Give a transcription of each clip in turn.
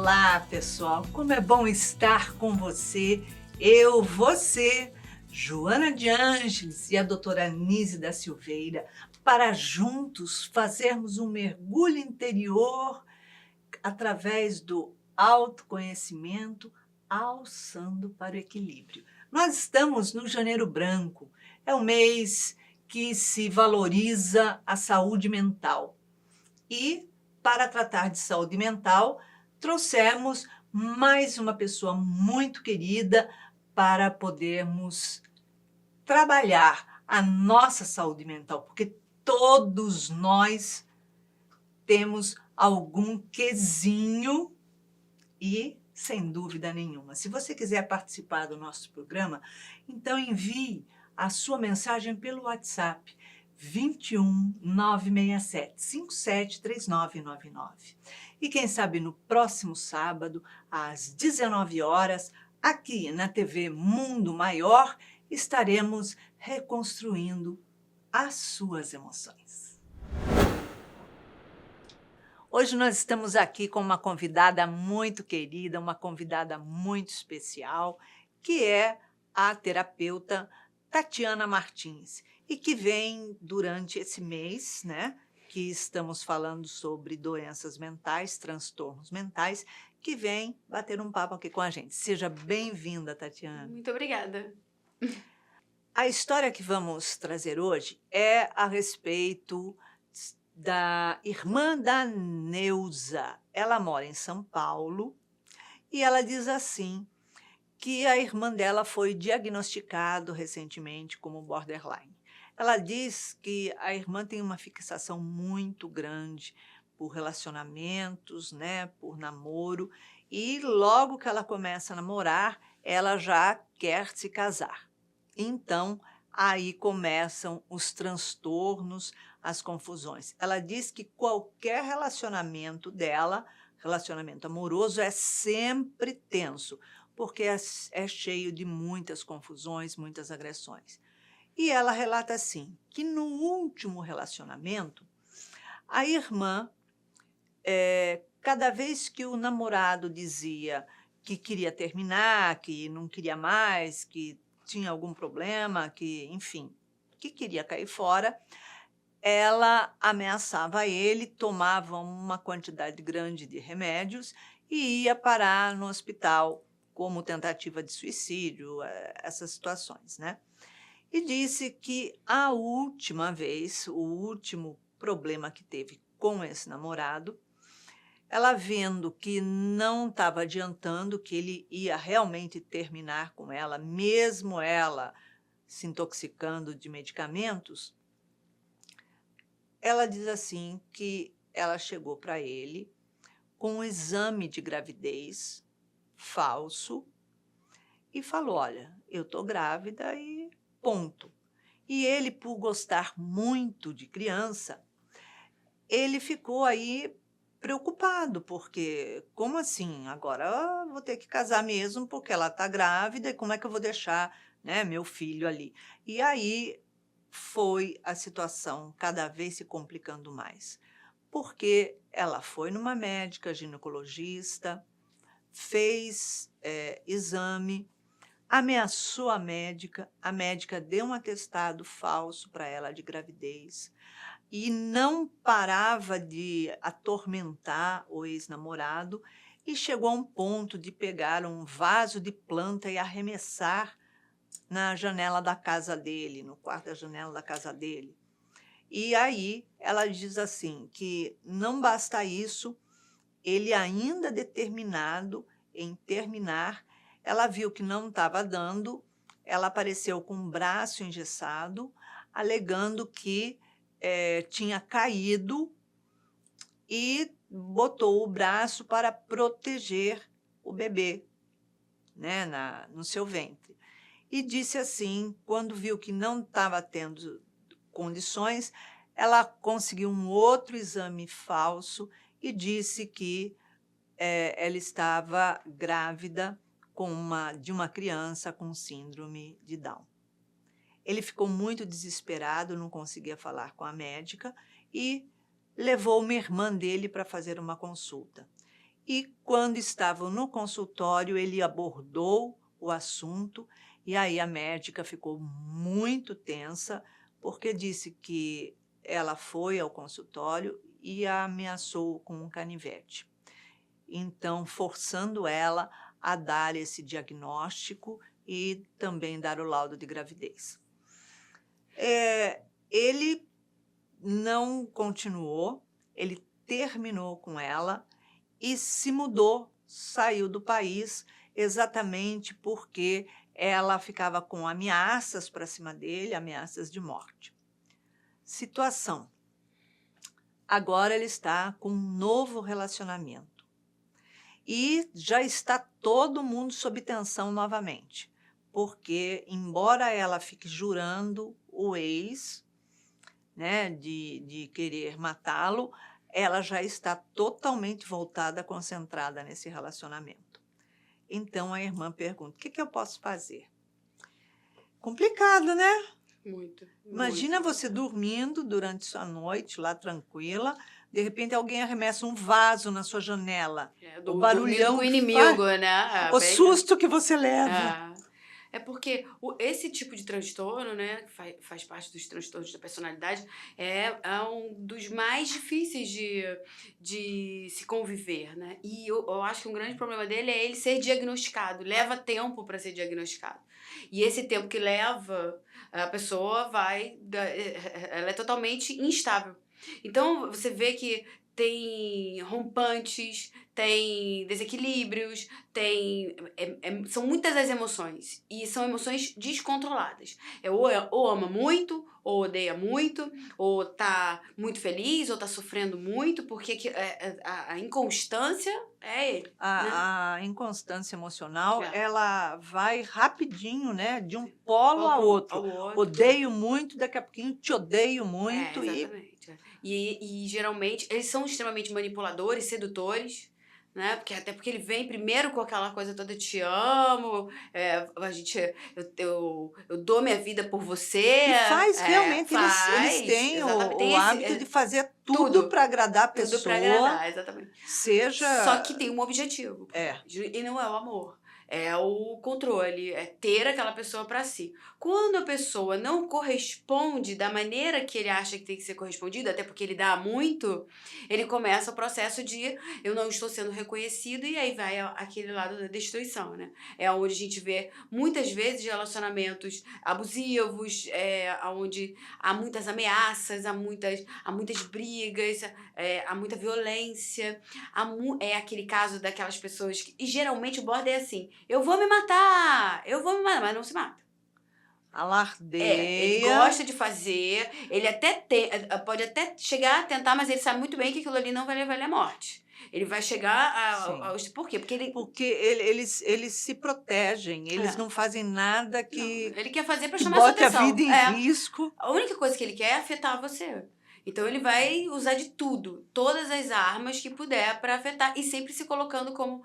Olá, pessoal! Como é bom estar com você, Joana de Ângeles e a doutora Nise da Silveira, para juntos fazermos um mergulho interior através do autoconhecimento, alçando para o equilíbrio. Nós estamos no Janeiro Branco, é um mês que se valoriza a saúde mental. E, para tratar de saúde mental, trouxemos mais uma pessoa muito querida para podermos trabalhar a nossa saúde mental, porque todos nós temos algum quesinho e, sem dúvida nenhuma, se você quiser participar do nosso programa, então envie a sua mensagem pelo WhatsApp 21 967 57 3999. E quem sabe no próximo sábado, às 19 horas, aqui na TV Mundo Maior, estaremos reconstruindo as suas emoções. Hoje nós estamos aqui com uma convidada muito querida, uma convidada muito especial, que é a terapeuta Tatiana Martins, e que vem durante esse mês, né, que estamos falando sobre doenças mentais, transtornos mentais, que vem bater um papo aqui com a gente. Seja bem-vinda, Tatiana. Muito obrigada. A história que vamos trazer hoje é a respeito da irmã da Neuza. Ela mora em São Paulo e ela diz assim, que a irmã dela foi diagnosticado recentemente como borderline. Ela diz que a irmã tem uma fixação muito grande por relacionamentos, né, por namoro, e logo que ela começa a namorar, ela já quer se casar. Então, aí começam os transtornos, as confusões. Ela diz que qualquer relacionamento dela, relacionamento amoroso, é sempre tenso, porque é cheio de muitas confusões, muitas agressões. E ela relata assim, que no último relacionamento, a irmã, cada vez que o namorado dizia que queria terminar, que não queria mais, que tinha algum problema, que, enfim, que queria cair fora, ela ameaçava ele, tomava uma quantidade grande de remédios e ia parar no hospital como tentativa de suicídio, essas situações, né? E disse que a última vez, o último problema que teve com esse namorado, ela vendo que não estava adiantando, que ele ia realmente terminar com ela, mesmo ela se intoxicando de medicamentos, ela diz assim que ela chegou para ele com um exame de gravidez falso e falou, olha, eu estou grávida e ponto. E ele, por gostar muito de criança, ele ficou aí preocupado, porque como assim? Agora eu vou ter que casar mesmo porque ela está grávida e como é que eu vou deixar, né, meu filho ali? E aí foi a situação cada vez se complicando mais, porque ela foi numa médica ginecologista, fez exame, ameaçou a médica deu um atestado falso para ela de gravidez e não parava de atormentar o ex-namorado e chegou a um ponto de pegar um vaso de planta e arremessar na janela da casa dele, no quarto da janela da casa dele. E aí ela diz assim, que não basta isso, ele ainda determinado em terminar, ela viu que não estava dando, ela apareceu com o braço engessado, alegando que tinha caído e botou o braço para proteger o bebê, né, no seu ventre. E disse assim, quando viu que não estava tendo condições, ela conseguiu um outro exame falso e disse que ela estava grávida de uma criança com síndrome de Down. Ele ficou muito desesperado, não conseguia falar com a médica e levou uma irmã dele para fazer uma consulta. E quando estavam no consultório, ele abordou o assunto e aí a médica ficou muito tensa, porque disse que ela foi ao consultório e a ameaçou com um canivete. Então, forçando ela a dar esse diagnóstico e também dar o laudo de gravidez. Ele não continuou, ele terminou com ela e se mudou, saiu do país, exatamente porque ela ficava com ameaças para cima dele, ameaças de morte. Situação. Agora ele está com um novo relacionamento. E já está todo mundo sob tensão novamente, porque, embora ela fique jurando o ex, né, de querer matá-lo, ela já está totalmente voltada, concentrada nesse relacionamento. Então a irmã pergunta: o que eu posso fazer? Complicado, né? Muito. Imagina você dormindo durante sua noite, lá tranquila, de repente alguém arremessa um vaso na sua janela. O Dormindo barulhão com o que inimigo, faz, né? o susto que você leva. É porque esse tipo de transtorno, né, que faz parte dos transtornos da personalidade, é um dos mais difíceis de se conviver, né? E eu acho que um grande problema dele é ele ser diagnosticado. Leva tempo para ser diagnosticado. E esse tempo que leva, a pessoa ela é totalmente instável. Então, você vê que tem rompantes, tem desequilíbrios, são muitas as emoções. E são emoções descontroladas. Ou ama muito, ou odeia muito, ou tá muito feliz, ou tá sofrendo muito, porque a inconstância é ele. Né? A inconstância emocional, É. ela vai rapidinho, né? De um polo a outro. Odeio muito, daqui a pouquinho te odeio muito. Exatamente. E geralmente eles são extremamente manipuladores, sedutores, né? Até porque ele vem primeiro com aquela coisa toda: te amo, eu dou minha vida por você. E faz realmente, eles têm exatamente. o hábito de fazer tudo para agradar a pessoa. Tudo para agradar, exatamente. Seja... Só que tem um objetivo. É. E não é o amor. É o controle, é ter aquela pessoa para si. Quando a pessoa não corresponde da maneira que ele acha que tem que ser correspondido, até porque ele dá muito, ele começa o processo de eu não estou sendo reconhecido, e aí vai aquele lado da destruição, né? É onde a gente vê muitas vezes relacionamentos abusivos, onde há muitas ameaças, há muitas brigas, há muita violência. É aquele caso daquelas pessoas que... E geralmente o border é assim: eu vou me matar, mas não se mata. Alardeia. Ele gosta de fazer, ele pode até chegar a tentar, mas ele sabe muito bem que aquilo ali não vai levar ele à morte. Ele vai chegar por quê? Porque eles se protegem, eles não fazem nada que... Não, ele quer fazer para chamar sua atenção. Bote a vida em risco. A única coisa que ele quer é afetar você. Então ele vai usar de tudo, todas as armas que puder para afetar, e sempre se colocando como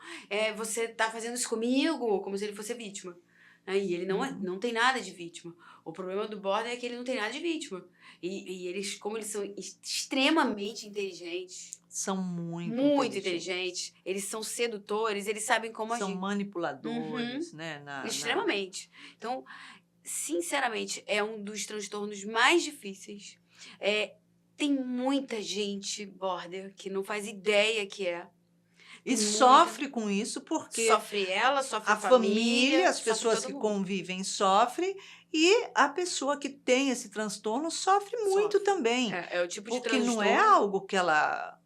você tá fazendo isso comigo, como se ele fosse vítima. E ele não tem nada de vítima. O problema do border é que ele não tem nada de vítima. E eles, como eles são extremamente inteligentes... São muito inteligentes. Eles são sedutores, eles sabem como agir. São manipuladores, né? Extremamente. Então, sinceramente, é um dos transtornos mais difíceis. Tem muita gente border que não faz ideia que é. E sofre com isso porque... Sofre ela, sofre a família, as pessoas que convivem sofrem, e a pessoa que tem esse transtorno sofre muito também. É o tipo de porque transtorno... não é algo que ela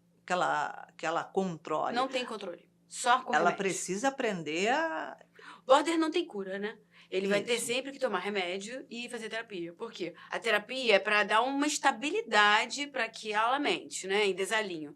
controle. Não tem controle. Só com ela remédio. precisa aprender a... Border não tem cura, né? Ele vai ter sempre que tomar remédio e fazer terapia. Por quê? A terapia é para dar uma estabilidade para que ela mente, né? Em desalinho.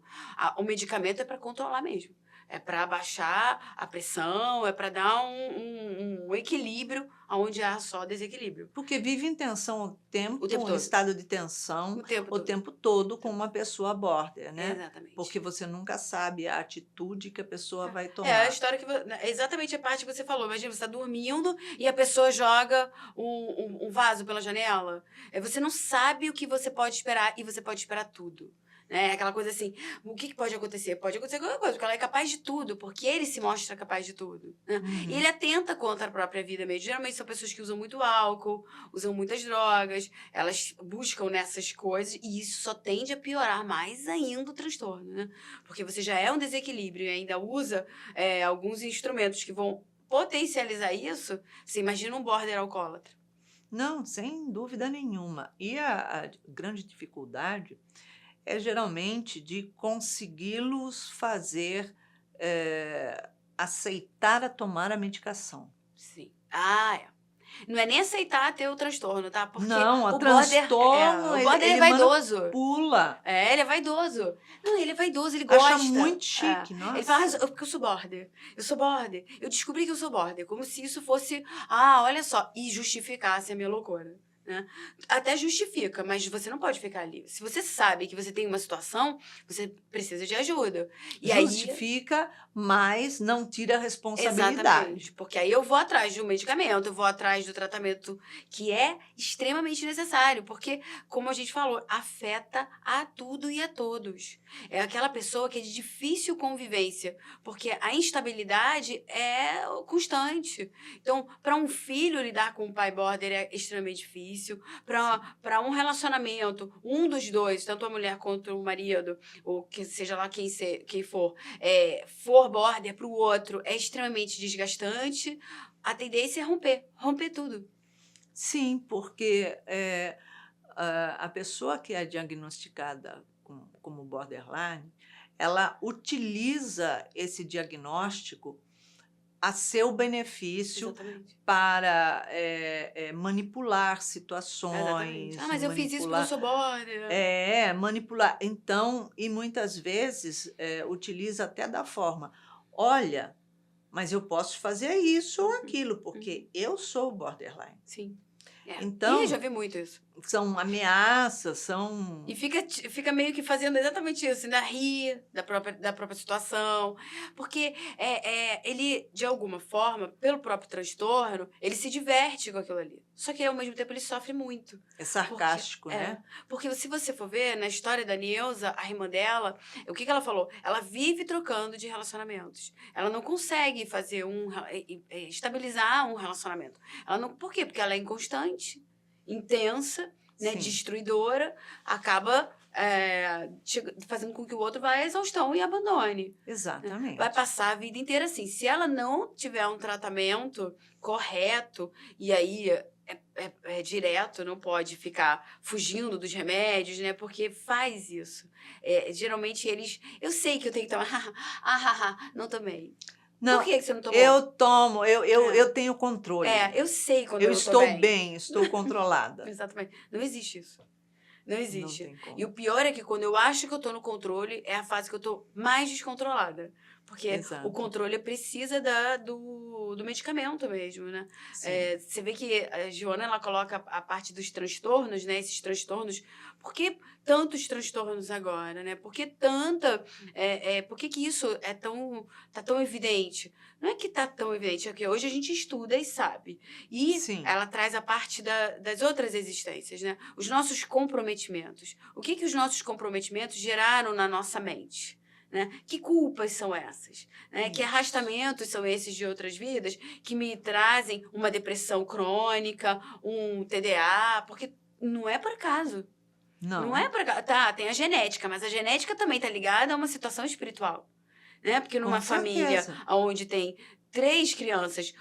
O medicamento é para controlar mesmo. É para baixar a pressão, é para dar um equilíbrio onde há só desequilíbrio. Porque vive em tensão o tempo todo. Em estado de tensão o tempo todo com uma pessoa border, né? Exatamente. Porque você nunca sabe a atitude que a pessoa vai tomar. É a história que... exatamente a parte que você falou. Imagina, você está dormindo e a pessoa joga um vaso pela janela. Você não sabe o que você pode esperar, e você pode esperar tudo. né? Aquela coisa assim, o que pode acontecer? Pode acontecer qualquer coisa, porque ela é capaz de tudo, porque ele se mostra capaz de tudo, né? E Uhum. ele atenta contra a própria vida mesmo. Geralmente são pessoas que usam muito álcool, usam muitas drogas, elas buscam nessas coisas e isso só tende a piorar mais ainda o transtorno, né? Porque você já é um desequilíbrio e ainda usa alguns instrumentos que vão potencializar isso. Você imagina um border alcoólatra. Não, sem dúvida nenhuma. E a grande dificuldade é geralmente de consegui-los fazer, aceitar a tomar a medicação. Sim. Ah, é. Não é nem aceitar ter o transtorno, tá? Porque Não, o o border transtorno o ele border é ele vaidoso. manipula, É, ele é vaidoso. Não, ele é vaidoso, ele acha gosta. muito É. chique, Ele fala, nossa. porque eu sou border. Eu sou border. Eu descobri que eu sou border. Como se isso fosse, ah, olha só, e justificasse a minha loucura. Né? Até justifica, mas você não pode ficar ali. Se você sabe que você tem uma situação, você precisa de ajuda. E aí, Justifica, mas não tira a exatamente, responsabilidade. porque aí eu vou atrás de um medicamento, eu vou atrás do tratamento que é extremamente necessário, porque, como a gente falou, afeta a tudo e a todos. É aquela pessoa que é de difícil convivência, porque a instabilidade é constante. Então, para um filho lidar com o pai border é extremamente difícil, para um relacionamento, um dos dois, tanto a mulher quanto o marido, ou que seja lá quem for, for border para o outro é extremamente desgastante, a tendência é romper tudo. Sim, porque a pessoa que é diagnosticada como borderline, ela utiliza esse diagnóstico a seu benefício Exatamente. para manipular Exatamente. Ah, situações, mas eu fiz isso porque eu sou border. manipular. Então, e muitas vezes utiliza até da forma: olha, mas eu posso fazer isso ou Uhum, aquilo, uhum. porque eu sou borderline. Sim. É. Ih, já Então, vi muito isso. são ameaças, E são. fica meio que fazendo exatamente isso, ainda ri da própria situação. Porque ele, de alguma forma, pelo próprio transtorno, ele se diverte com aquilo ali. Só que, ao mesmo tempo, ele sofre muito. É Porque, sarcástico, né? porque se você for ver, na história da Neuza, a irmã dela, o que ela falou? Ela vive trocando de relacionamentos. Ela não consegue fazer estabilizar um relacionamento. Por quê? Porque ela é inconstante, intensa, né, Sim, destruidora, acaba fazendo com que o outro vá à exaustão e abandone. Né? Vai exatamente. passar a vida inteira assim. Se ela não tiver um tratamento correto, e aí é direto, não pode ficar fugindo dos remédios, né? Porque faz isso. Geralmente eles. Eu sei que eu tenho que tomar. Não tomei. Por Não, que você não tomou? eu tomo, eu tenho controle. Eu sei quando Eu eu não tô estou bem. bem, estou controlada. Exatamente. Não existe isso. Não Não existe. tem E o como. pior é que quando eu acho que eu tô no controle, é a fase que eu tô mais descontrolada. Porque o Exato. controle precisa do medicamento mesmo, né? Sim. Você vê que a Joana, ela coloca a parte dos transtornos, né? Esses transtornos. Por que tantos transtornos agora, né? Por que isso tá tão evidente? Não é que tá tão evidente, é que hoje a gente estuda e sabe. E Sim. ela traz a parte das outras existências, né? Os nossos comprometimentos. O que os nossos comprometimentos geraram na nossa mente? Né? Que culpas são essas? Né? Que Isso. arrastamentos são esses de outras vidas que me trazem uma depressão crônica, um TDA? Porque não é por acaso. Não é Não, por acaso. Tá, tem a genética, mas a genética também está ligada a uma situação espiritual. Né? Porque com numa família certeza. onde tem 3 crianças,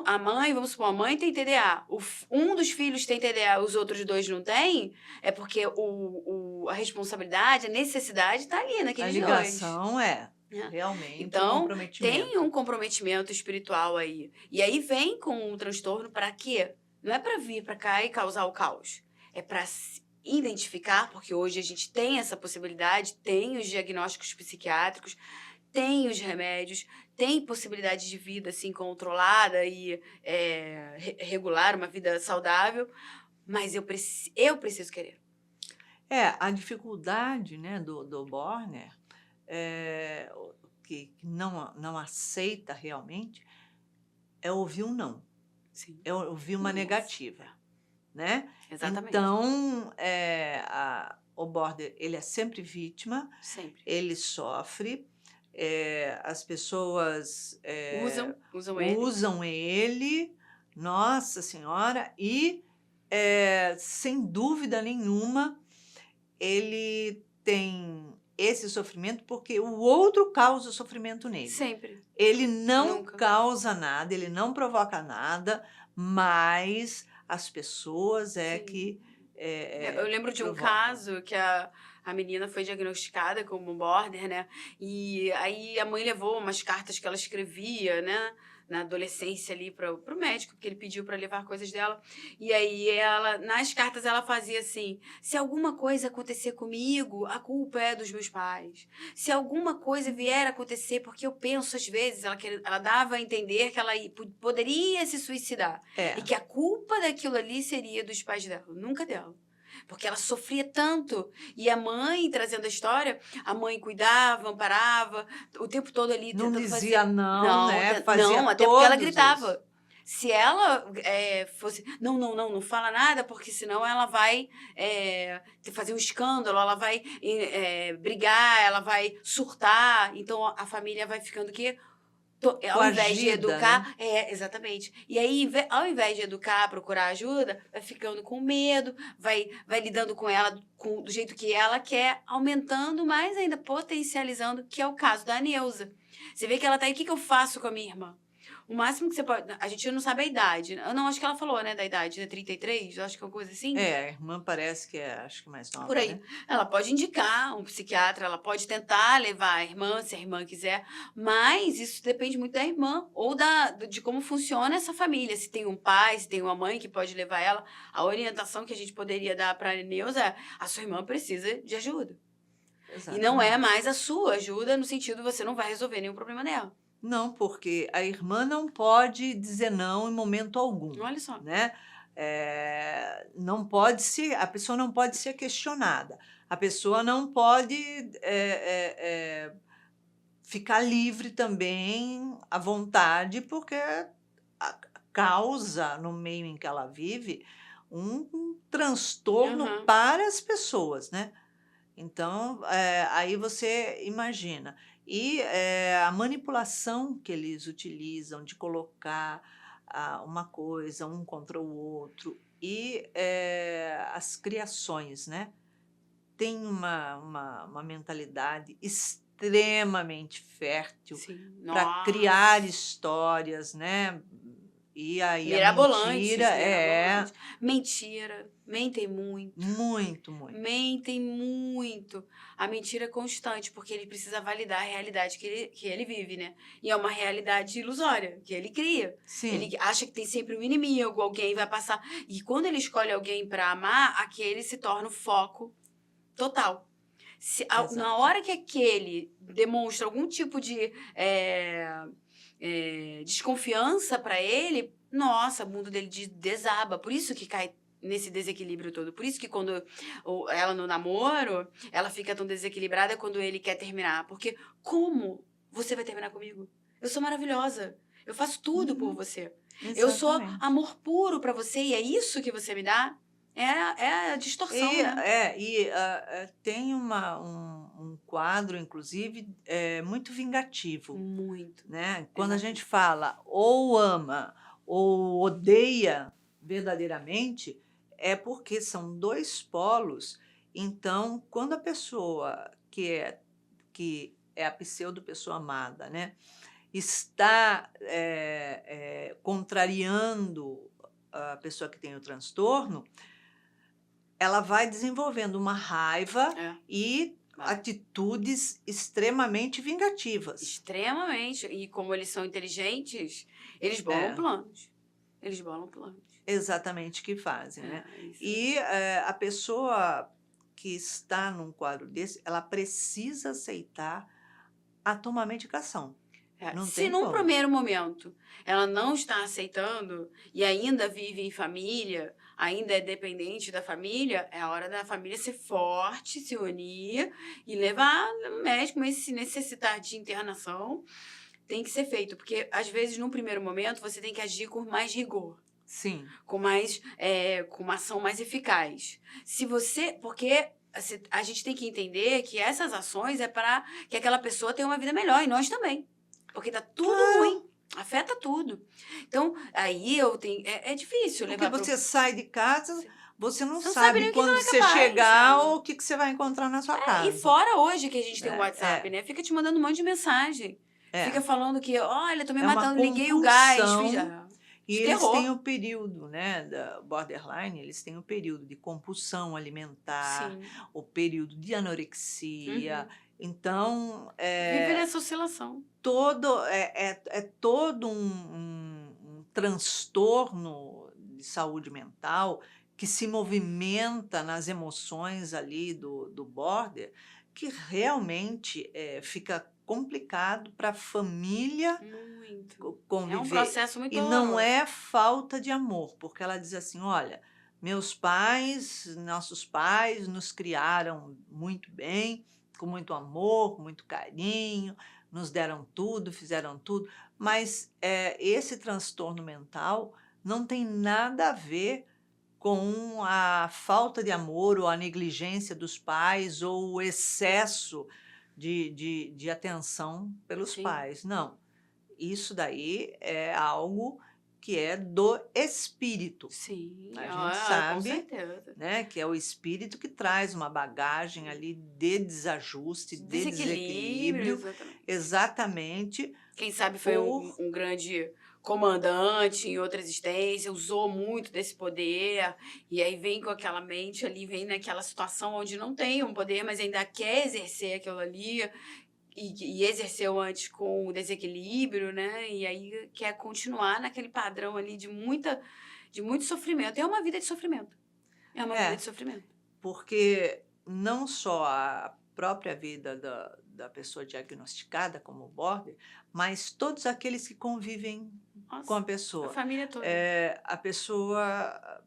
a mãe, vamos supor, a mãe tem TDA, um dos filhos tem TDA, os outros 2 não têm, é porque a responsabilidade, a necessidade está ali A naqueles 2. ligação é Né? realmente o Então, tem comprometimento. um comprometimento espiritual aí. E aí vem com um transtorno para quê? Não é para vir para cá e causar o caos. É para identificar, porque hoje a gente tem essa possibilidade, tem os diagnósticos psiquiátricos, tem os remédios, tem possibilidade de vida assim controlada e regular, uma vida saudável, mas eu preciso querer. A dificuldade, né, do Borner, que não aceita realmente, é ouvir um não, Sim. é ouvir uma Nossa. negativa, né? Exatamente. Então, o border, ele é sempre vítima, Sempre. ele sofre, as pessoas Usam ele. usam ele, nossa senhora, e sem dúvida nenhuma ele tem esse sofrimento porque o outro causa sofrimento nele. Sempre. Ele não Nunca. causa nada, ele não provoca nada, mas as pessoas Sim. que Eu lembro de um provocam. caso que a menina foi diagnosticada como border, né? E aí a mãe levou umas cartas que ela escrevia, né? Na adolescência ali pro médico, que ele pediu para levar coisas dela. E aí ela, nas cartas ela fazia assim: se alguma coisa acontecer comigo, a culpa é dos meus pais. Se alguma coisa vier a acontecer, porque eu penso às vezes, ela dava a entender que ela poderia se suicidar. E que a culpa daquilo ali seria dos pais dela, nunca dela. Porque ela sofria tanto. E a mãe, trazendo a história, a mãe cuidava, amparava, o tempo todo ali Não tentando dizia fazer. não, né? Não, Fazia até porque ela todos gritava. os... Se ela fosse, não fala nada, porque senão ela vai fazer um escândalo, ela vai brigar, ela vai surtar. Então a família vai ficando o quê? Ao invés de Coagida, educar, né? exatamente. E aí, ao invés de educar, procurar ajuda, vai ficando com medo, vai lidando com ela do jeito que ela quer, aumentando mais ainda, potencializando, que é o caso da Neuza. Você vê que ela tá aí, o que eu faço com a minha irmã? O máximo que você pode. A gente não sabe a idade. Eu não acho que ela falou, né, da idade, né? 33, eu acho que é uma coisa assim. A irmã parece que acho que mais Por nova, aí. né? Ela pode indicar um psiquiatra, ela pode tentar levar a irmã, se a irmã quiser, mas isso depende muito da irmã ou de como funciona essa família. Se tem um pai, se tem uma mãe que pode levar ela. A orientação que a gente poderia dar para a Neuza é: a sua irmã precisa de ajuda. E não é Exatamente. mais a sua ajuda, no sentido você não vai resolver nenhum problema dela. Não, porque a irmã não pode dizer não em momento algum, Olha só. né? Não pode a pessoa não pode ser questionada. A pessoa não pode ficar livre também à vontade, porque causa no meio em que ela vive um transtorno Uhum. para as pessoas, né? Então, aí você imagina. E a manipulação que eles utilizam de colocar uma coisa um contra o outro e as criações, né? Tem uma mentalidade extremamente fértil Sim. para criar Nossa. histórias, né? E aí a Mirabolantes, mentira mirabolantes. Mentira. Mentem muito. muito, muito. Mentem muito. A mentira é constante, porque ele precisa validar a realidade que ele vive, né? E é uma realidade ilusória, que ele cria. Sim, Ele acha que tem sempre um inimigo, alguém vai passar. E quando ele escolhe alguém para amar, aquele se torna o foco total. Na exato. hora que aquele demonstra algum tipo de desconfiança para ele, nossa, o mundo dele desaba. Por isso que cai nesse desequilíbrio todo. Por isso que quando ela no namoro, ela fica tão desequilibrada quando ele quer terminar. Porque como você vai terminar comigo? Eu sou maravilhosa. Eu faço tudo por você. Eu sou Exatamente. amor puro para você e é isso que você me dá? É a distorção, né? Tem um quadro, inclusive, muito vingativo, Muito. né? Quando a Exato. gente fala ou ama ou odeia verdadeiramente, é porque são dois polos. Então, quando a pessoa que é a pseudo-pessoa amada, né, está contrariando a pessoa que tem o transtorno, ela vai desenvolvendo uma raiva e Vai. atitudes extremamente vingativas. Extremamente. E como eles são inteligentes, eles bolam planos. Eles bolam planos. Exatamente que fazem, né? Isso. E a pessoa que está num quadro desse, ela precisa aceitar a tomar medicação. Não Se tem num como. primeiro momento ela não está aceitando e ainda vive em família, ainda é dependente da família, é a hora da família ser forte, se unir e levar no médico, mas se necessitar de internação, tem que ser feito. Porque, às vezes, num primeiro momento, você tem que agir com mais rigor. Sim. Com uma ação mais eficaz. Porque a gente tem que entender que essas ações é para que aquela pessoa tenha uma vida melhor, e nós também. Porque tá tudo ruim, afeta tudo. Então, aí eu tenho. É difícil Porque levar para. você sai de casa, você não Você não sabe sabe nem o que ela quando é você capaz, chegar sabe? o que você vai encontrar na sua E casa. fora hoje que a gente tem o WhatsApp, É, né? Fica te mandando um monte de mensagem. Fica é. falando que, olha, tô me É uma matando, liguei o gás, fiz. compulsão. E De eles têm terror. o período, né, da borderline, eles têm o período de compulsão alimentar, Sim. o período de anorexia. Uhum. Então, Viver essa oscilação. é todo um transtorno de saúde mental que se movimenta nas emoções ali do border, que realmente fica complicado para a família Muito. É um conviver. processo muito E não doloroso. é falta de amor, porque ela diz assim: olha, meus pais, nossos pais nos criaram muito bem, com muito amor, com muito carinho, nos deram tudo, fizeram tudo, mas esse transtorno mental não tem nada a ver com a falta de amor ou a negligência dos pais ou o excesso de atenção pelos Sim. pais. Não, isso daí é algo que é do espírito. Sim. A gente Com sabe, certeza. né, que é o espírito que traz uma bagagem ali de desajuste, de Desequilíbrio, desequilíbrio, exatamente. exatamente Quem sabe foi por. um grande comandante em outra existência, usou muito desse poder, e aí vem com aquela mente ali, vem naquela situação onde não tem um poder, mas ainda quer exercer aquilo ali, e exerceu antes com o desequilíbrio, né? E aí quer continuar naquele padrão ali de muito sofrimento. É uma vida de sofrimento. É uma vida É, de sofrimento. porque não só a própria vida da pessoa diagnosticada como border, mas todos aqueles que convivem com a Nossa, a pessoa. família toda. A pessoa,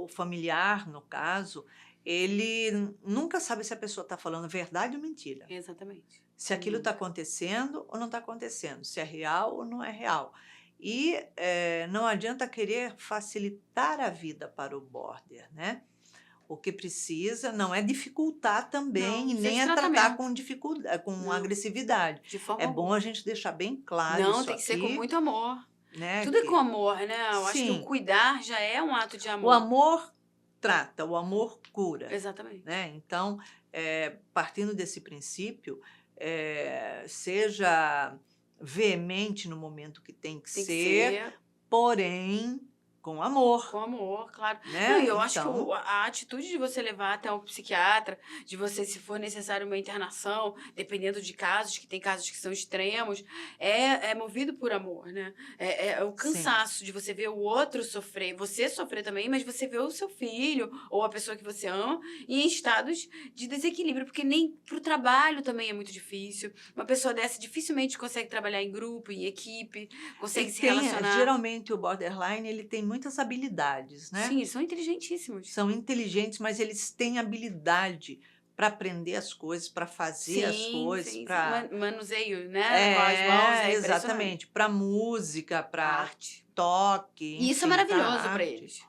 o familiar, no caso, ele nunca sabe se a pessoa está falando verdade ou mentira. Exatamente. Se aquilo está Nunca. acontecendo ou não está acontecendo, se é real ou não é real. E não adianta querer facilitar a vida para o border, né? O que precisa não é dificultar Não, também e precisa nem de é tratar tratamento. com dificuldade, com Não, agressividade. de É forma bom alguma. a gente deixar bem claro Não, isso tem que ser com aqui, muito amor. né? Tudo é com Que amor, né? Eu acho que o sim, cuidar já é um ato de o amor. amor trata, o amor cura, Exatamente. né? Então, partindo desse princípio, seja veemente no momento que tem que Tem que ser, ser porém com amor, com amor, claro. Não, e né? eu acho que Então, a atitude de você levar até um psiquiatra, de você, se for necessário, uma internação, dependendo de casos, que tem casos que são extremos, é movido por amor, né? É o sim. cansaço de você ver o outro sofrer, você sofrer também, mas você vê o seu filho ou a pessoa que você ama em estados de desequilíbrio, porque nem pro trabalho também é muito difícil. Uma pessoa dessa dificilmente consegue trabalhar em grupo, em equipe, E consegue se tem, relacionar. geralmente o borderline, ele tem muitas habilidades, Sim, né? eles são inteligentíssimos. São inteligentes, mas eles têm habilidade para aprender as coisas, para fazer as Sim, coisas, sim, sim. para Manuseio, né, com as mãos, é impressionante. exatamente, para música, A para arte. toque, E isso é enfim, para maravilhoso para arte. eles.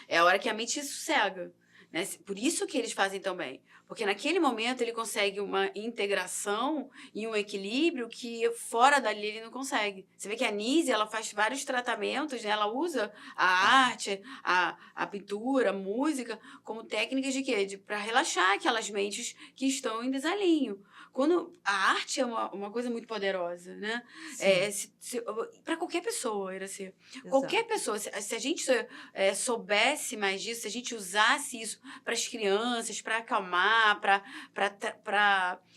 É a hora que a mente sossega, né? Por isso que eles fazem tão bem. Porque naquele momento ele consegue uma integração e um equilíbrio que fora dali ele não consegue. Você vê que a Nise, ela faz vários tratamentos, né? Ela usa a arte, a pintura, a música, como técnicas de quê? Para relaxar aquelas mentes que estão em desalinho. Quando a arte é uma coisa muito poderosa, né? Sim, Para qualquer pessoa, Iraci. Qualquer exato. pessoa, se a gente soubesse mais disso, se a gente usasse isso para as crianças, para acalmar,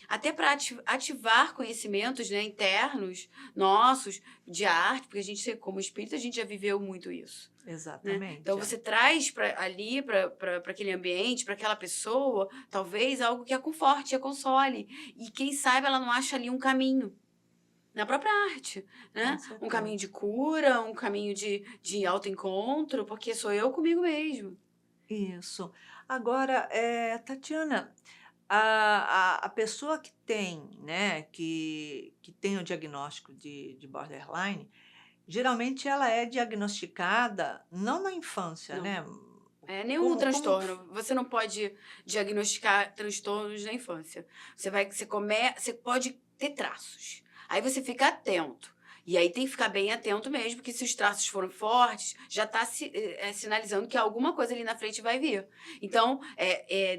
até para ativar conhecimentos, né, internos nossos de arte, porque a gente, como espírito, a gente já viveu muito isso. Né? Então Exatamente. você traz ali para aquele ambiente, para aquela pessoa, talvez algo que a conforte, a console. E quem sabe ela não acha ali um caminho. Na própria arte, Com né? Um caminho certeza. de cura, um caminho de autoencontro, porque sou eu comigo mesmo. Isso. Agora, Tatiana, a pessoa que tem, né, que tem o diagnóstico de borderline, geralmente ela é diagnosticada não na infância, Não. né? Nenhum Como transtorno. Você não pode diagnosticar transtornos na infância. Você pode ter traços. Aí você fica atento. E aí tem que ficar bem atento mesmo, porque se os traços foram fortes, já está sinalizando que alguma coisa ali na frente vai vir. Então,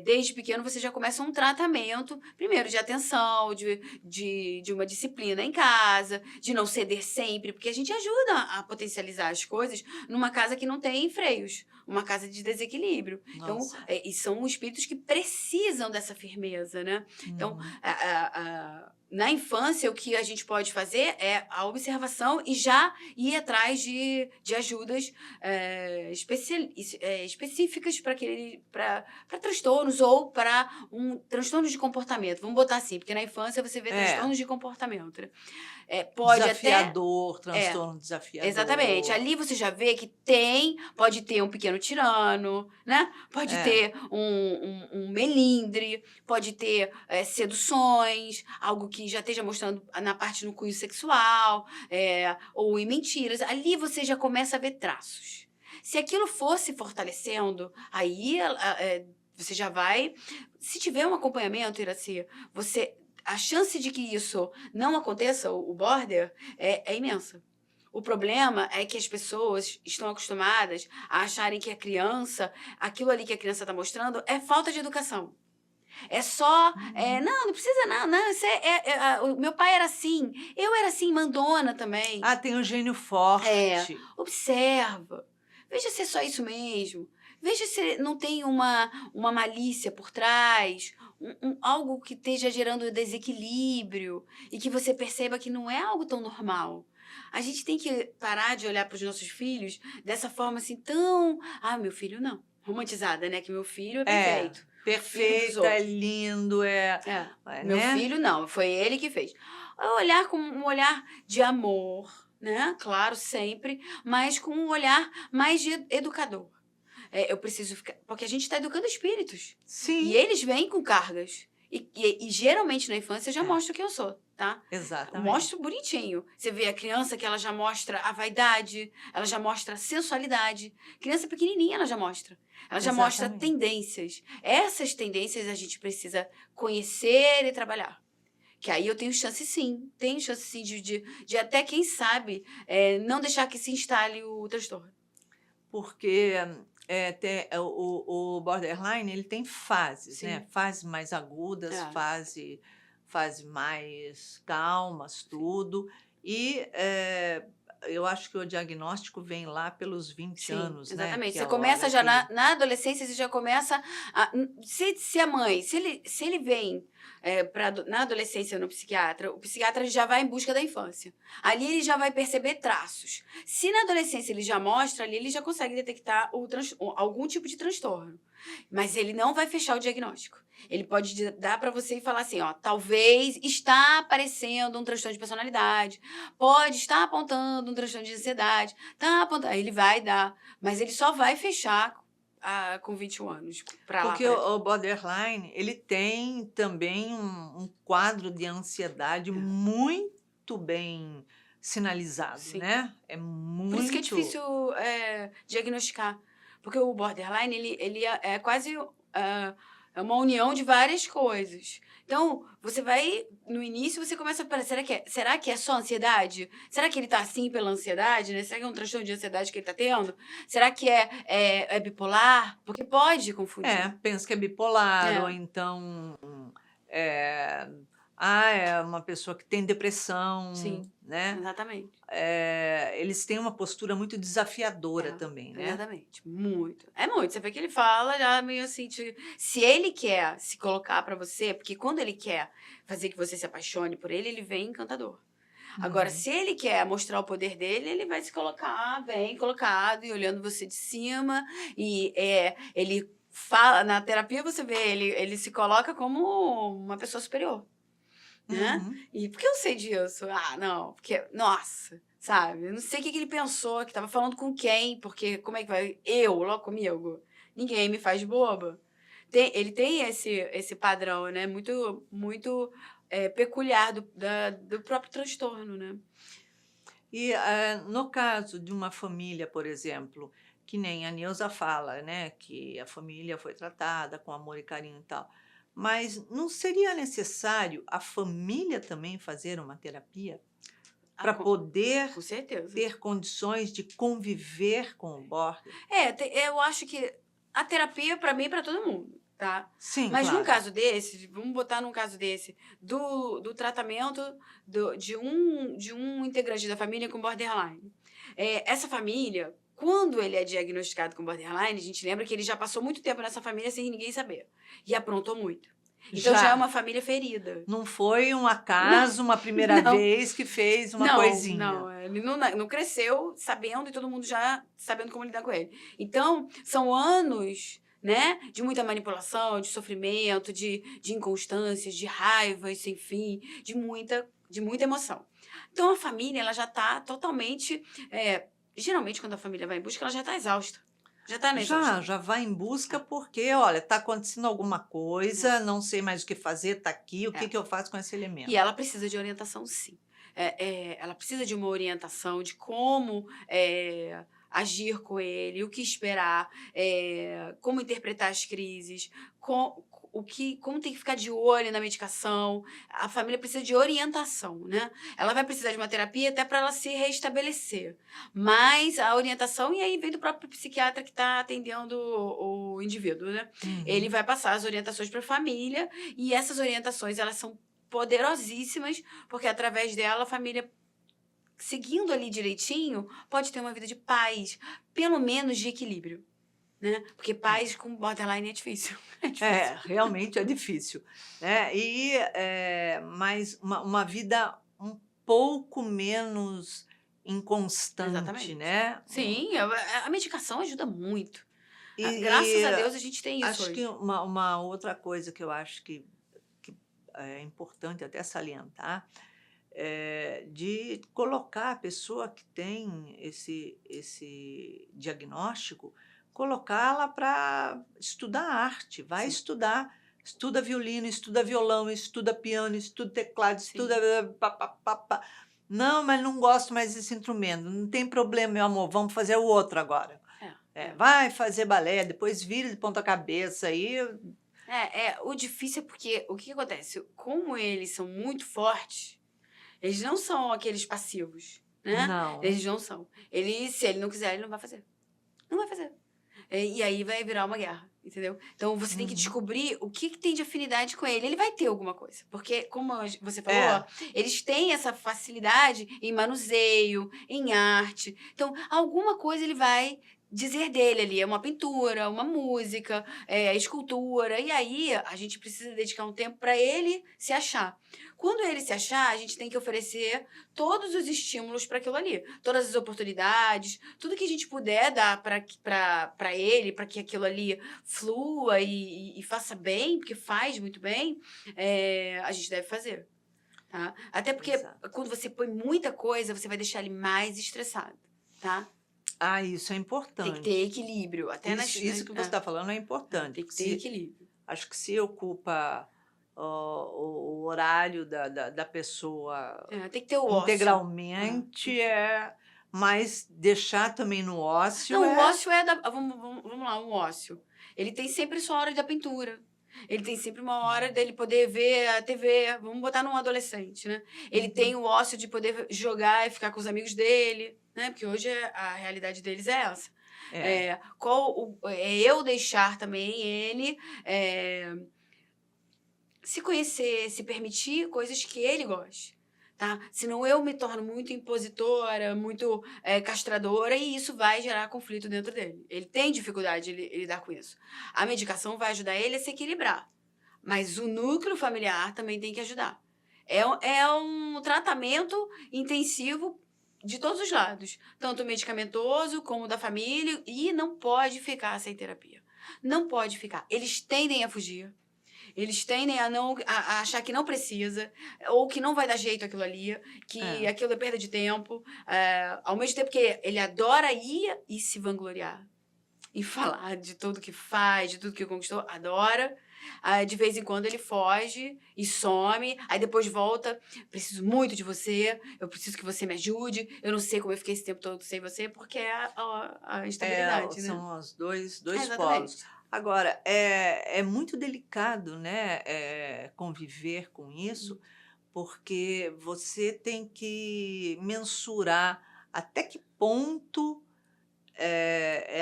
desde pequeno você já começa um tratamento, primeiro de atenção, de uma disciplina em casa, de não ceder sempre, porque a gente ajuda a potencializar as coisas numa casa que não tem freios, uma casa de desequilíbrio. Então, Nossa. e são espíritos que precisam dessa firmeza, né? Então, Uhum. na infância, o que a gente pode fazer é a observação e já ir atrás de ajudas específicas para transtornos ou para transtornos de comportamento. Vamos botar assim, porque na infância você vê É, transtornos de comportamento, né? Pode até... desafiador, É, transtorno exatamente. desafiador. Ali você já vê que pode ter um pequeno tirano, né? Pode É, ter um melindre, pode ter seduções, algo que já esteja mostrando na parte no cunho sexual, ou em mentiras. Ali você já começa a ver traços. Se aquilo fosse fortalecendo, aí você já vai... Se tiver um acompanhamento, Iraci, a chance de que isso não aconteça, o border, é imensa. O problema é que as pessoas estão acostumadas a acharem que a criança, aquilo ali que a criança está mostrando, é falta de educação. É só, uhum. não precisa não, isso o meu pai era assim, eu era assim, mandona também. Ah, tem um gênio forte. Observa, veja se é só isso mesmo, veja se não tem uma malícia por trás, algo que esteja gerando desequilíbrio e que você perceba que não é algo tão normal. A gente tem que parar de olhar para os nossos filhos dessa forma assim tão... meu filho não. Romantizada, né? Que meu filho é É, perfeito. Filho dos perfeito, é outros. lindo, Meu né? filho não, foi ele que fez. Olhar com um olhar de amor, né? Claro, sempre, mas com um olhar mais de educador. Eu preciso ficar... Porque a gente está educando espíritos. E Sim, eles vêm com cargas. E geralmente na infância eu já é, mostro quem eu sou, tá? exatamente. Mostro bonitinho. Você vê a criança que ela já mostra a vaidade, ela já mostra a sensualidade. Criança pequenininha ela já mostra. Ela já mostra Exatamente. tendências. Essas tendências a gente precisa conhecer e trabalhar. Que aí eu tenho chance sim. Tenho chance sim de até, quem sabe, não deixar que se instale o transtorno. Porque o borderline ele tem fases, né? Sim. Fases mais agudas, É. fase mais calmas, Sim. tudo. E eu acho que o diagnóstico vem lá pelos 20 Sim, anos, né? exatamente. Que é Você a começa hora já que. na adolescência, você já começa a... Se a mãe, se ele vem na adolescência no psiquiatra, o psiquiatra já vai em busca da infância. Ali ele já vai perceber traços. Se na adolescência ele já mostra, ali ele já consegue detectar algum tipo de transtorno. Mas ele não vai fechar o diagnóstico. Ele pode dar para você e falar assim, ó, talvez está aparecendo um transtorno de personalidade, pode estar apontando um transtorno de ansiedade, tá apontando, aí ele vai dar, mas ele só vai fechar com 21 anos, para lá, Porque para... o borderline, ele tem também um quadro de ansiedade muito bem sinalizado, Sim. né? É Por isso que é muito. difícil diagnosticar. Porque o borderline, ele é quase é uma união de várias coisas. Então, você vai... No início, você começa a pensar, será que é só ansiedade? Será que ele tá assim pela ansiedade, né? Será que é um transtorno de ansiedade que ele tá tendo? Será que é bipolar? Porque pode confundir. Pensa que é bipolar, ou É, então é, é uma pessoa que tem depressão, sim, né? exatamente. Eles têm uma postura muito desafiadora também, né? Exatamente. Muito. É muito. Você vê que ele fala já meio assim, se ele quer se colocar pra você, porque quando ele quer fazer que você se apaixone por ele, ele vem encantador. Agora, Uhum. se ele quer mostrar o poder dele, ele vai se colocar bem colocado e olhando você de cima. E ele fala, na terapia você vê, ele se coloca como uma pessoa superior, né? Uhum. E por que eu sei disso? Não, porque, nossa, sabe? Eu não sei o que ele pensou, que tava falando com quem, porque como é que vai? Eu, logo comigo? Ninguém me faz boba. Ele tem esse padrão, né? Muito, muito peculiar do próprio transtorno, né? E no caso de uma família, por exemplo, que nem a Neuza fala, né, que a família foi tratada com amor e carinho e tal. Mas não seria necessário a família também fazer uma terapia Ah, para poder com certeza. ter condições de conviver com o border? Eu acho que a terapia, pra mim, é pra todo mundo, tá? Sim, Mas num claro. caso desse, vamos botar num caso desse, do tratamento de um integrante da família com borderline. Essa família, quando ele é diagnosticado com borderline, a gente lembra que ele já passou muito tempo nessa família sem ninguém saber. E aprontou muito. Então já é Já uma família ferida. não foi um Não, acaso, uma primeira não. vez que fez uma Não, coisinha. ele não cresceu sabendo e todo mundo já sabendo como lidar com ele. Então, são anos, né, de muita manipulação, de sofrimento, de inconstâncias, de raivas sem fim, de muita emoção. Então, a família, ela já está totalmente. Geralmente, quando a família vai em busca, ela já está exausta. Já está na exaustão. Já vai em busca porque, olha, está acontecendo alguma É, coisa, não sei mais o que fazer, está aqui, o que é. que eu faço com esse E elemento? ela precisa de orientação, sim. Ela precisa de uma orientação de como agir com ele, o que esperar, como interpretar as crises, como tem que ficar de olho na medicação. A família precisa de orientação, né? Ela vai precisar de uma terapia até para ela se restabelecer. Mas a orientação, e aí vem do próprio psiquiatra que está atendendo o indivíduo, né? Ele Uhum. vai passar as orientações para a família, e essas orientações, elas são poderosíssimas, porque através dela a família, seguindo ali direitinho, pode ter uma vida de paz, pelo menos de equilíbrio, né? Porque paz com borderline é difícil. É difícil. Realmente é difícil, né? Mas uma vida um pouco menos inconstante, Exatamente. né? Sim, a medicação ajuda muito. Graças E a Deus a gente tem isso acho que hoje. uma outra coisa que eu acho que é importante até salientar de colocar a pessoa que tem esse diagnóstico, colocá-la para estudar arte, vai Sim, estudar, estuda violino, estuda violão, estuda piano, estuda teclado, estuda sim. pá, pá, pá, pá. Não, mas não gosto mais desse instrumento. Não tem problema, meu amor, vamos fazer o outro agora. É, é. Vai fazer balé, depois vira de ponta cabeça aí. O difícil é porque o que acontece? Como eles são muito fortes, eles não são aqueles passivos, né? Não. Eles não são. Se ele não quiser, ele não vai fazer. Não vai fazer. E aí vai virar uma guerra, entendeu? Então você tem que Uhum. descobrir o que tem de afinidade com ele. Ele vai ter alguma coisa. Porque, como você falou, É, eles têm essa facilidade em manuseio, em arte. Então, alguma coisa ele vai dizer dele ali. É uma pintura, uma música, escultura. E aí a gente precisa dedicar um tempo para ele se achar. Quando ele se achar, a gente tem que oferecer todos os estímulos para aquilo ali, todas as oportunidades, tudo que a gente puder dar para ele, para que aquilo ali flua e faça bem, porque faz muito bem, a gente deve fazer. Tá? Até porque exato. quando você põe muita coisa, você vai deixar ele mais estressado. Tá? Isso é Tem que ter importante. equilíbrio. Até Isso que você está falando é importante, tem que porque ter equilíbrio. acho que se ocupa o horário da pessoa Tem que ter o ócio. integralmente, mas deixar também no ócio Não, o ócio vamos lá, o ócio. Ele tem sempre sua hora da pintura. Ele tem sempre uma hora dele poder ver a TV. Vamos botar num adolescente, né? Ele tem o ócio de poder jogar e ficar com os amigos dele, né? Porque hoje a realidade deles é essa. é, Eu deixar também ele se conhecer, se permitir coisas que ele goste. Tá? Senão eu me torno muito impositora, muito castradora, e isso vai gerar conflito dentro dele. Ele tem dificuldade de lidar com isso. A medicação vai ajudar ele a se equilibrar, mas o núcleo familiar também tem que ajudar. É um tratamento intensivo de todos os lados, tanto medicamentoso como da família, e não pode ficar sem terapia. Não pode ficar. Eles tendem a fugir. Eles tendem a achar que não precisa, ou que não vai dar jeito aquilo ali, que é, aquilo é perda de tempo, ao mesmo tempo que ele adora ir e se vangloriar. em falar de tudo que faz, de tudo que conquistou, adora. Aí, de vez em quando ele foge e some, aí depois volta, preciso muito de você, eu preciso que você me ajude, eu não sei como eu fiquei esse tempo todo sem você, porque é a instabilidade, né? São os dois polos. Exatamente. Agora, é muito delicado, né, conviver com isso, porque você tem que mensurar até que ponto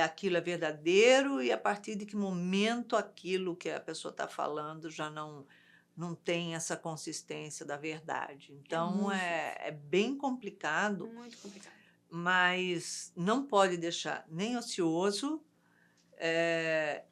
aquilo é verdadeiro e a partir de que momento aquilo que a pessoa está falando já não tem essa consistência da verdade. É Então, muito é bem complicado, Muito complicado. mas não pode deixar nem ocioso,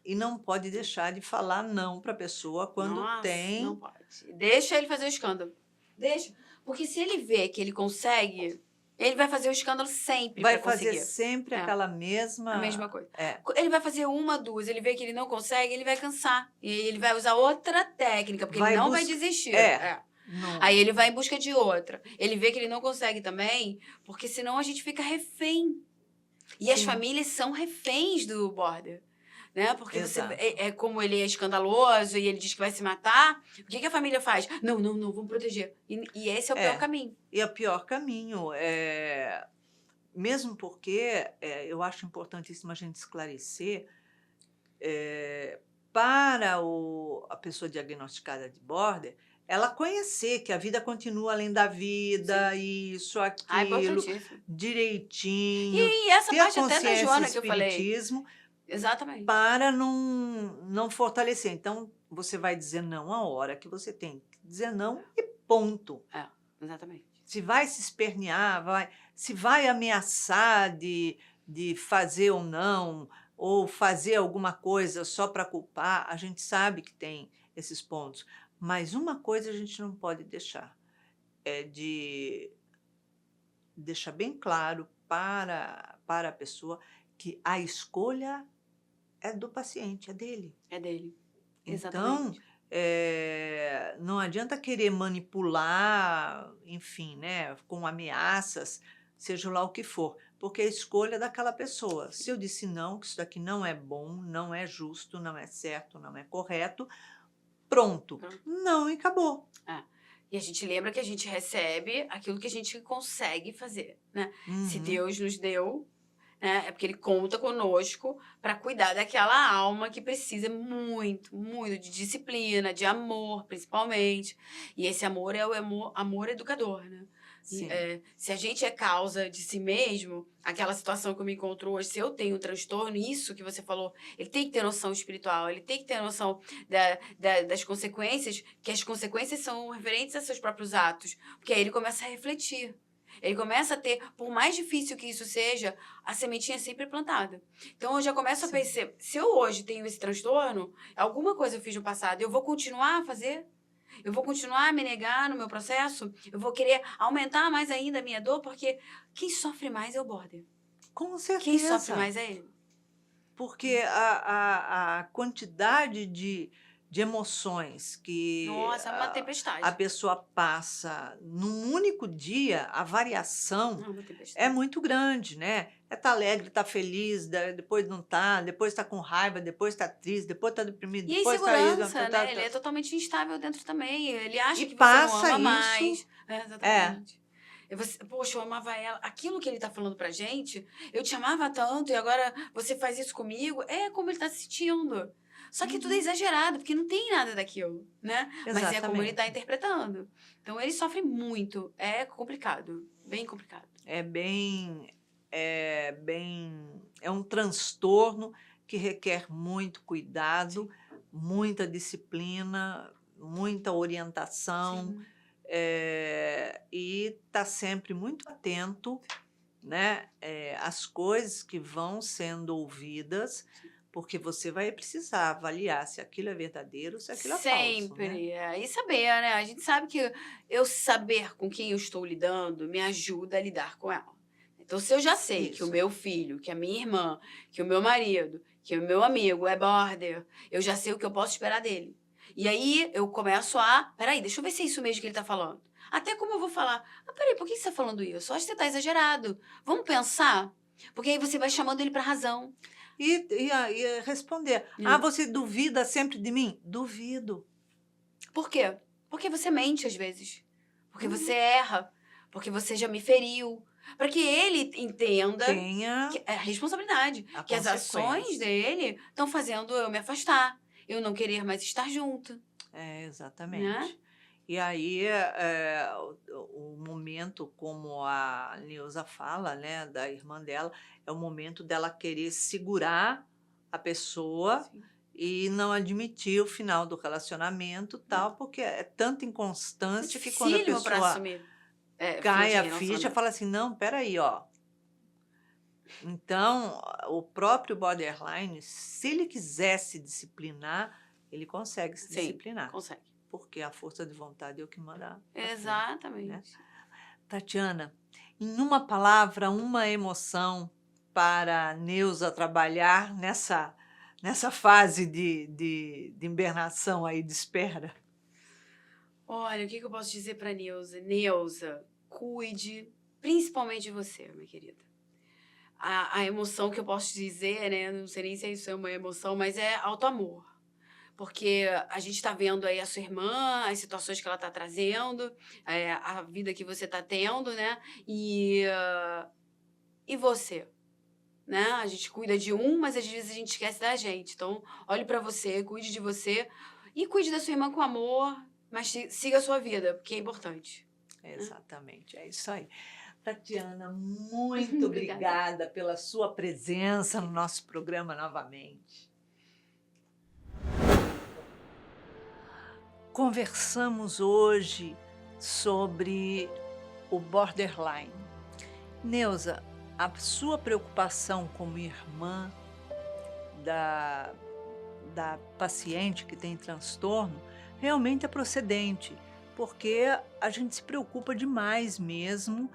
e não pode deixar de falar não para a pessoa quando Nossa, não tem. pode. Deixa ele fazer o escândalo. Deixa. Porque se ele vê que ele consegue, ele vai fazer o escândalo sempre Vai para fazer conseguir. sempre É, aquela a mesma mesma. coisa. É, Ele vai fazer uma, duas, ele vê que ele não consegue, ele vai cansar. E aí ele vai usar outra técnica, porque ele vai não vai buscar. desistir. É, É. não, Aí ele vai em busca de outra. Ele vê que ele não consegue também, porque senão a gente fica refém. E as sim, famílias são reféns do border. Né? Porque você exato. como ele é escandaloso e ele diz que vai se matar, o que a família faz? Não, não, não, vamos proteger. E esse é o pior É, caminho. e é o pior caminho. Mesmo porque eu acho importantíssimo a gente esclarecer, para a pessoa diagnosticada de border, ela conhecer que a vida continua além da Sim. vida, isso, Ah, aquilo, importantíssimo. direitinho, E essa ter a parte até da consciência Joana que eu falei. espiritismo Exatamente. para não fortalecer. Então, você vai dizer não a hora que você tem que dizer não e ponto. É, exatamente. Se vai se espernear, se vai ameaçar de fazer ou fazer alguma coisa só para culpar, a gente sabe que tem esses pontos. Mas uma coisa a gente não pode deixar, é de deixar bem claro para a pessoa que a escolha é do paciente, é dele. É dele. Então, Exatamente. não adianta querer manipular, enfim, né, com ameaças, seja lá o que for, porque a escolha é daquela pessoa. Se eu disse não, que isso daqui não é bom, não é justo, não é certo, não é correto, pronto. Pronto. Não, e acabou. É. E a gente lembra que a gente recebe aquilo que a gente consegue fazer, né? Se Uhum. Deus nos deu, né? É porque Ele conta conosco para cuidar daquela alma que precisa muito, muito de disciplina, de amor, principalmente. E esse amor é o amor educador, né? Sim, Se a gente é causa de si mesmo, aquela situação que eu me encontro hoje, se eu tenho um transtorno, isso que você falou, ele tem que ter noção espiritual, ele tem que ter noção das consequências, que as consequências são referentes a seus próprios atos. Porque aí ele começa a refletir. Ele começa a ter, por mais difícil que isso seja, a sementinha é sempre plantada. Então eu já começo a sim. perceber, se eu hoje tenho esse transtorno, alguma coisa eu fiz no passado, eu vou continuar a fazer? Eu vou continuar a me negar no meu processo? Eu vou querer aumentar mais ainda a minha dor? Porque quem sofre mais é o border. Com Quem sofre certeza. mais é ele. Porque a quantidade de emoções que Nossa, é uma a tempestade. pessoa passa num único dia, a variação É uma é tempestade. muito grande, né? Tá alegre, tá feliz, depois não tá, depois tá com raiva, depois tá triste, depois tá deprimido, E a depois tá isso, insegurança, né? Ele é totalmente instável dentro também. Ele e acha que você não passa ama isso. mais. Exatamente. Poxa, eu amava ela. Aquilo que ele tá falando pra gente, eu te amava tanto e agora você faz isso comigo. É como ele tá se sentindo. Só que tudo é Uhum, exagerado, porque não tem nada daquilo, né? Mas é como ele tá exatamente. interpretando. Então ele sofre muito. É complicado. Bem complicado. É bem, é um transtorno que requer muito cuidado, muita disciplina, muita orientação, Sim. e estar sempre muito atento, né, às coisas que vão sendo ouvidas, porque você vai precisar avaliar se aquilo é verdadeiro ou se aquilo é falso, né? Sempre. E saber, né? A gente sabe que eu saber com quem eu estou lidando me ajuda a lidar com ela. Então, se eu já sei que o Isso. meu filho, que a minha irmã, que o meu marido, que o meu amigo é border, eu já sei o que eu posso esperar dele. E aí eu começo peraí, deixa eu ver se é isso mesmo que ele tá falando. Até como eu vou falar, peraí, por que você tá falando isso? Eu acho que você tá exagerado. Vamos pensar? Porque aí você vai chamando ele pra razão. e responder: "Ah, você duvida sempre de mim?" Duvido. Por quê? Porque você mente às vezes. Porque você Uhum. erra. Porque você já me feriu. Para que ele entenda Tenha que é responsabilidade. a Que as ações consequência. dele estão fazendo eu me afastar. Eu não querer mais estar junto, É, né? exatamente. E aí, o momento, como a Neuza fala, né, da irmã dela, é o momento dela querer segurar a pessoa Sim. e não admitir o final do relacionamento, É. tal, porque é tanta É inconstância que quando a dificílimo para pessoa assumir fim cai de a ficha, relacionamento. fala assim: "Não, espera aí, ó". Então, o próprio borderline, se ele quiser se disciplinar, ele consegue se Sim, disciplinar, consegue. porque a força de vontade é o que manda para frente, né. Exatamente. Tatiana, em uma palavra, uma emoção para a Neuza trabalhar nessa fase de hibernação aí, de espera? Olha, o que eu posso dizer para Neuza? Neuza, cuide principalmente de você, minha querida. A emoção que eu posso te dizer, né, não sei nem se isso é uma emoção, mas é autoamor. Porque a gente está vendo aí a sua irmã, as situações que ela está trazendo, a vida que você está tendo, né? E você, né? A gente cuida de um, mas às vezes a gente esquece da gente. Então, olhe para você, cuide de você e cuide da sua irmã com amor, mas siga a sua vida, porque é importante, né? Exatamente, é isso aí. Tatiana, muito Obrigada. obrigada pela sua presença no nosso programa novamente. Conversamos hoje sobre o borderline. Neuza, a sua preocupação como irmã da, da paciente que tem transtorno realmente é procedente, porque a gente se preocupa demais mesmo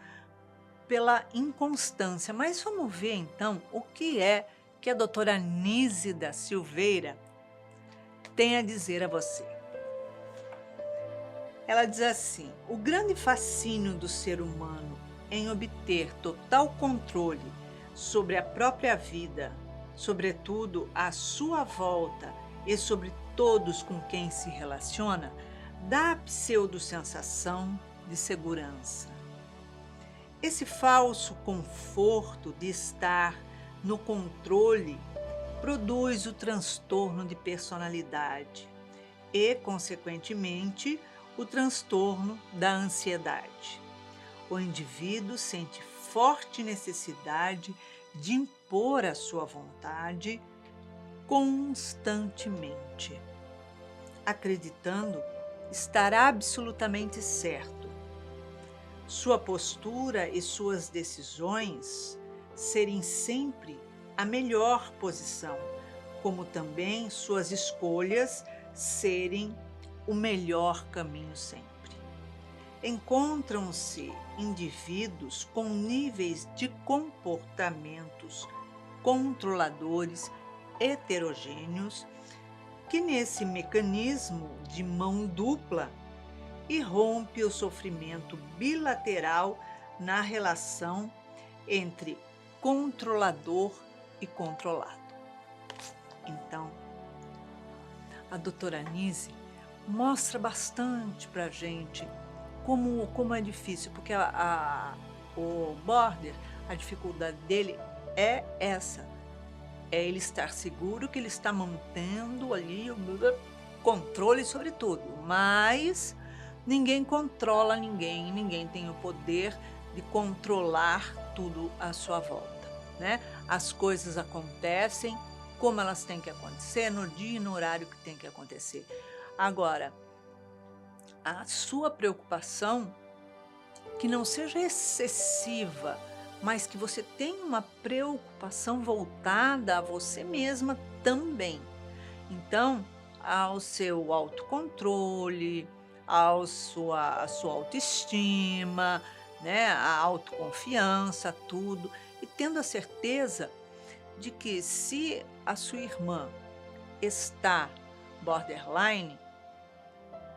pela inconstância. Mas vamos ver então o que é que a doutora Nise da Silveira tem a dizer a você. Ela diz assim: o grande fascínio do ser humano em obter total controle sobre a própria vida, sobretudo à sua volta e sobre todos com quem se relaciona, dá a pseudo-sensação de segurança. Esse falso conforto de estar no controle produz o transtorno de personalidade e, consequentemente, o transtorno da ansiedade. O indivíduo sente forte necessidade de impor a sua vontade constantemente, acreditando estar absolutamente certo. Sua postura e suas decisões serem sempre a melhor posição, como também suas escolhas serem o melhor caminho sempre. Encontram-se indivíduos com níveis de comportamentos controladores heterogêneos que, nesse mecanismo de mão dupla, irrompe o sofrimento bilateral na relação entre controlador e controlado. Então, a doutora Nise mostra bastante para a gente como é difícil, porque o border, a dificuldade dele é essa, é ele estar seguro que ele está mantendo ali o controle sobre tudo, mas ninguém controla ninguém, ninguém tem o poder de controlar tudo à sua volta, né? As coisas acontecem como elas têm que acontecer, no dia e no horário que tem que acontecer. Agora, a sua preocupação que não seja excessiva, mas que você tenha uma preocupação voltada a você mesma também. Então, ao seu autocontrole, a sua autoestima, né, a autoconfiança, tudo, e tendo a certeza de que se a sua irmã está borderline,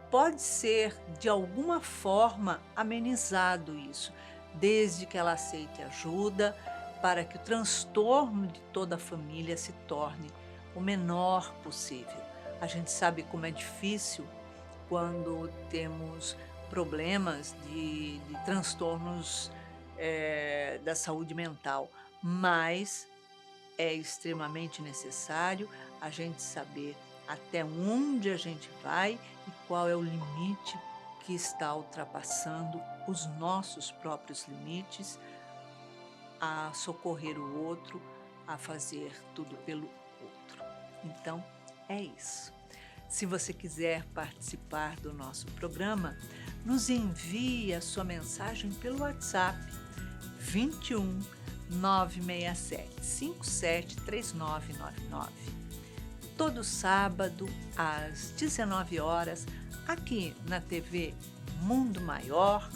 pode ser de alguma forma amenizado isso, desde que ela aceite ajuda, para que o transtorno de toda a família se torne o menor possível. A gente sabe como é difícil quando temos problemas de transtornos da saúde mental, mas é extremamente necessário a gente saber até onde a gente vai e qual é o limite que está ultrapassando os nossos próprios limites, a socorrer o outro, a fazer tudo pelo outro. Então, é isso. Se você quiser participar do nosso programa, nos envie a sua mensagem pelo WhatsApp 21 967 57 3999. Todo sábado, às 19 horas, aqui na TV Mundo Maior,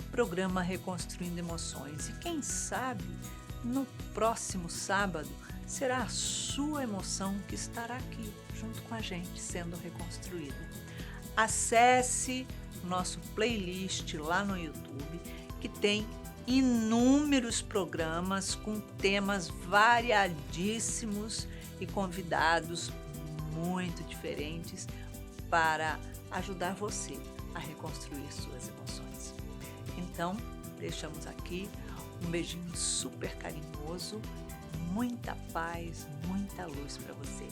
programa Reconstruindo Emoções. E quem sabe, no próximo sábado, será a sua emoção que estará aqui, junto com a gente, sendo reconstruída. Acesse nosso playlist lá no YouTube, que tem inúmeros programas com temas variadíssimos e convidados muito diferentes para ajudar você a reconstruir suas emoções. Então, deixamos aqui um beijinho super carinhoso, muita paz, muita luz para você.